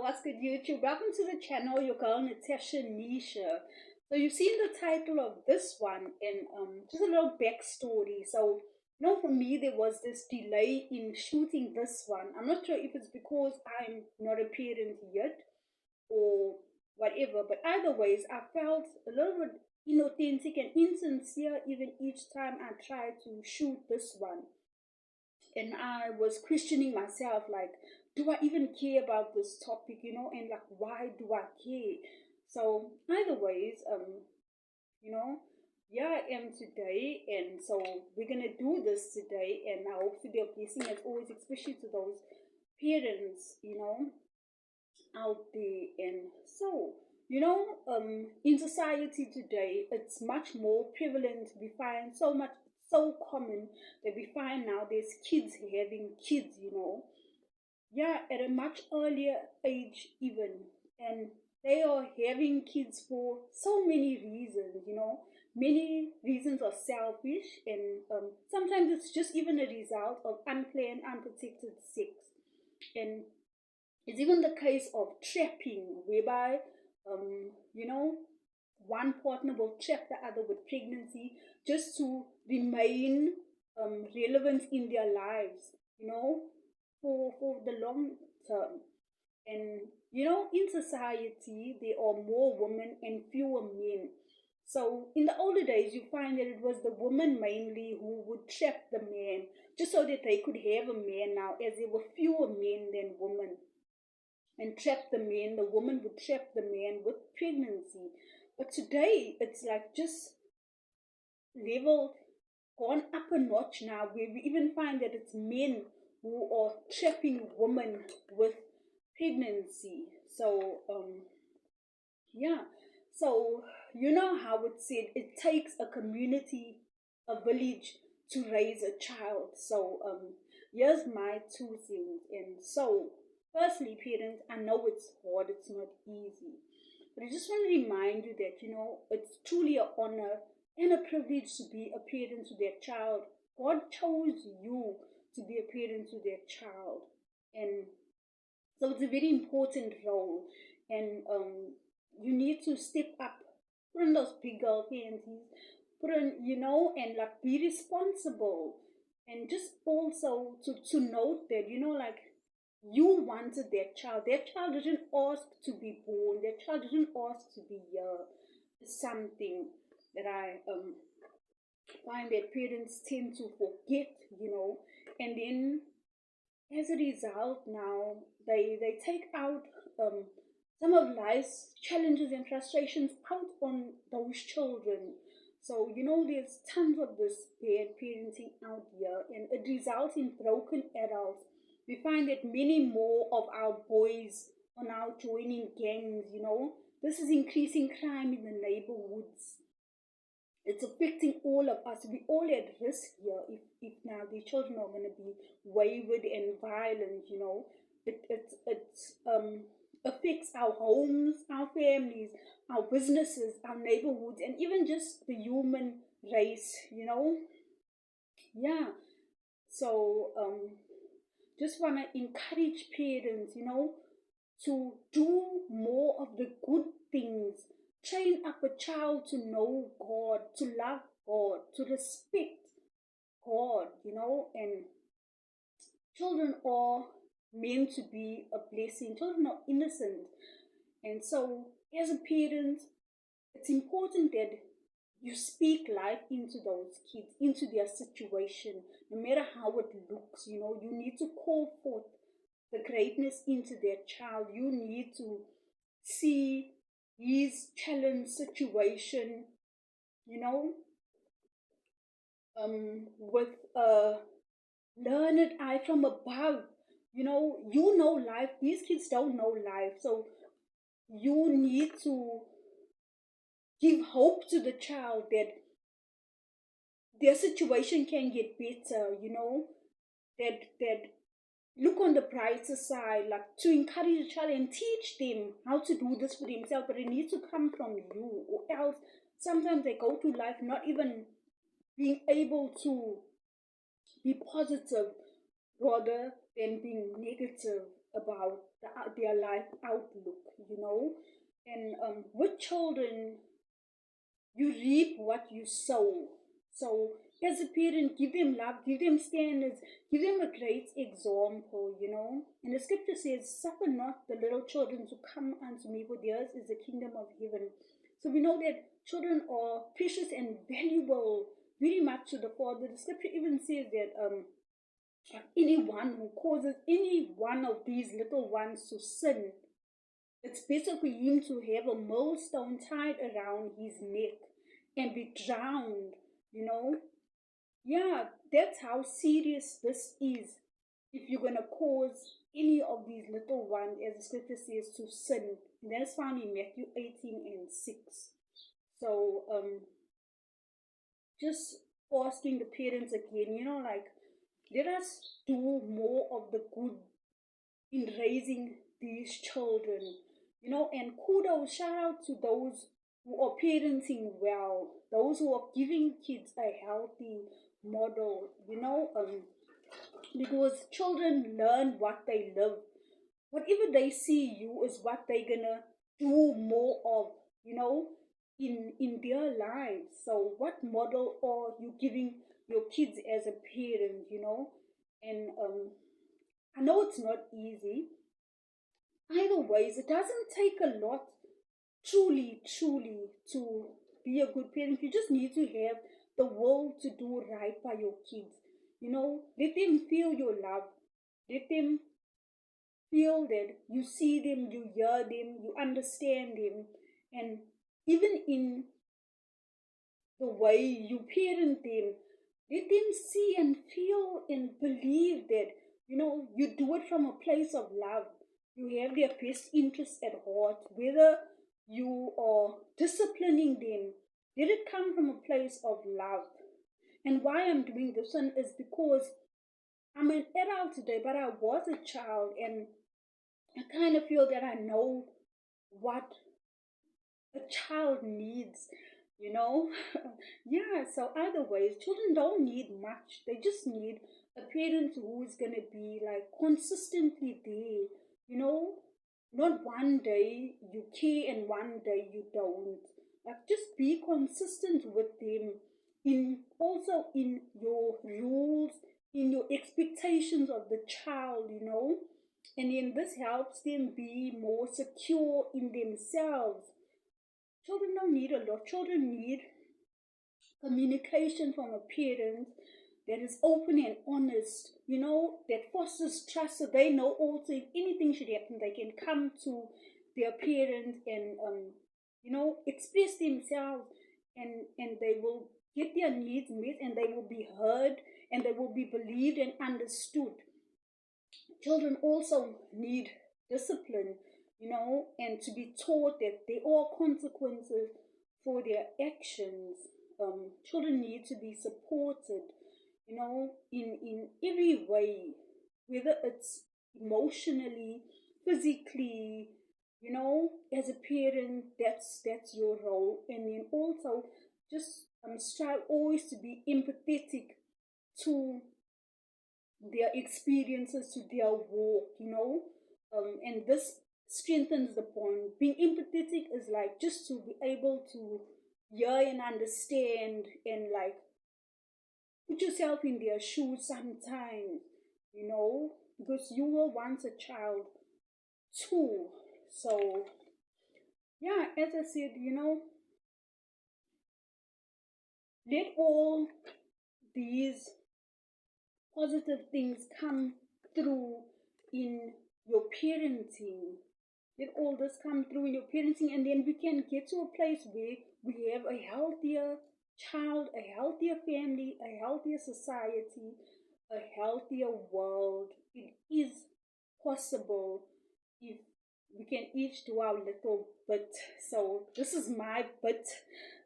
what's good, YouTube? Welcome to the channel, your girl Natasha Nisha. So you've seen the title of this one, and just a little backstory. So, for me, there was this delay in shooting this one. I'm not sure if it's because I'm not a parent yet or whatever, but either ways, I felt a little bit inauthentic and insincere even each time I tried to shoot this one. And I was questioning myself, like, do I even care about this topic, and like, why do I care? So either ways, you know, here I am today, and so we're gonna do this today, and I hope to be a blessing as always, especially to those parents, out there. And so, in society today, it's much more prevalent. We find so common that we find now there's kids having kids, yeah, at a much earlier age, even. And they are having kids for so many reasons, Many reasons are selfish, and sometimes it's just even a result of unplanned, unprotected sex. And it's even the case of trapping, whereby, one partner will trap the other with pregnancy just to remain relevant in their lives, for the long term. And, in society, there are more women and fewer men. So in the older days, you find that it was the woman mainly who would trap the man just so that they could have a man now, as there were fewer men than women, and trap the man. The woman would trap the man with pregnancy. But today, it's like just level gone up a notch now, where we even find that it's men who are trapping women with pregnancy. So, yeah. So, you know how it said it takes a community, a village to raise a child. So, here's my 2 cents. And so, firstly, parents, I know it's hard, it's not easy. But I just want to remind you that, it's truly an honor and a privilege to be a parent to their child. God chose you to be a parent to their child. And so it's a very important role. And you need to step up, put on those big girl panties, put on, and like be responsible. And just also to note that, like, you wanted that child. That child didn't ask to be born. That child didn't ask to be here. It's something that I find that parents tend to forget, and then as a result now they take out some of life's challenges and frustrations out on those children. So there's tons of this bad parenting out here, and it results in broken adults. We find that many more of our boys are now joining gangs. This is increasing crime in the neighborhoods. It's affecting all of us. We all at risk here if now the children are going to be wayward and violent. It affects our homes, our families, our businesses, our neighborhoods, and even just the human race. Yeah. So just want to encourage parents, to do more of the good things. Train up a child to know God, to love God, to respect God, and children are meant to be a blessing. Children are innocent. And so, as a parent, it's important that you speak life into those kids, into their situation, no matter how it looks. You need to call forth the greatness into their child. You need to see his challenge situation, with a learned eye from above. Life. These kids don't know life. So you need to give hope to the child that their situation can get better, that look on the brighter side, like to encourage the child and teach them how to do this for themselves. But it needs to come from you, or else sometimes they go through life not even being able to be positive rather than being negative about their life outlook, And with children, you reap what you sow. So, as a parent, give them love, give them standards, give them a great example. And the scripture says, "Suffer not the little children to come unto me, for theirs is the kingdom of heaven." So, we know that children are precious and valuable very much to the Father. The scripture even says that anyone who causes any one of these little ones to sin, it's better for him to have a millstone tied around his neck and be drowned. Yeah, that's how serious this is. If you're going to cause any of these little ones, as the scripture says, to sin. And that's found in Matthew 18:6. So, just asking the parents again, let us do more of the good in raising these children, and kudos, shout out to those who are parenting well, those who are giving kids a healthy model, because children learn what they live. Whatever they see you is what they're gonna do more of, in their lives. So what model are you giving your kids as a parent? And I know it's not easy. Either ways, it doesn't take a lot, truly, to be a good parent. You just need to have the will to do right by your kids. Let them feel your love. Let them feel that you see them, you hear them, you understand them. And even in the way you parent them, let them see and feel and believe that, you do it from a place of love. You have their best interests at heart. Whether you are disciplining them, let it come from a place of love. And why I'm doing this one is because I'm an adult today, but I was a child, and I kind of feel that I know what a child needs. Yeah, so either ways, children don't need much. They just need a parent who's going to be like consistently there. Not one day you care and one day you don't. Like, just be consistent with them also in your rules, in your expectations of the child. And then this helps them be more secure in themselves. Children don't need a lot. Children need communication from a parent that is open and honest, that fosters trust, so they know also if anything should happen, they can come to their parent and, express themselves, and they will get their needs met, and they will be heard, and they will be believed and understood. Children also need discipline, and to be taught that there are consequences for their actions. Children need to be supported, in every way, whether it's emotionally, physically, as a parent, that's your role. And then also just strive always to be empathetic to their experiences, to their walk. And this strengthens the bond. Being empathetic is like just to be able to hear and understand and like put yourself in their shoes sometimes, because you were once a child too. So, yeah, as I said, let all these positive things come through in your parenting. Let all this come through in your parenting, and then we can get to a place where we have a healthier child, a healthier family, a healthier society, a healthier world. It is possible if we can each do our little bit. So this is my bit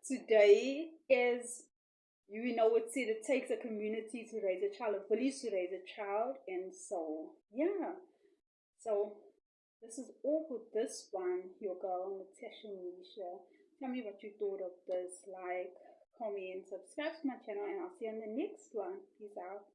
today. As it said, it takes a community to raise a child, a village to raise a child. And so, yeah. So this is all for this one, your girl, Natasha Nisha. Tell me what you thought of this. Like, comment, subscribe to my channel, and I'll see you on the next one. Peace out.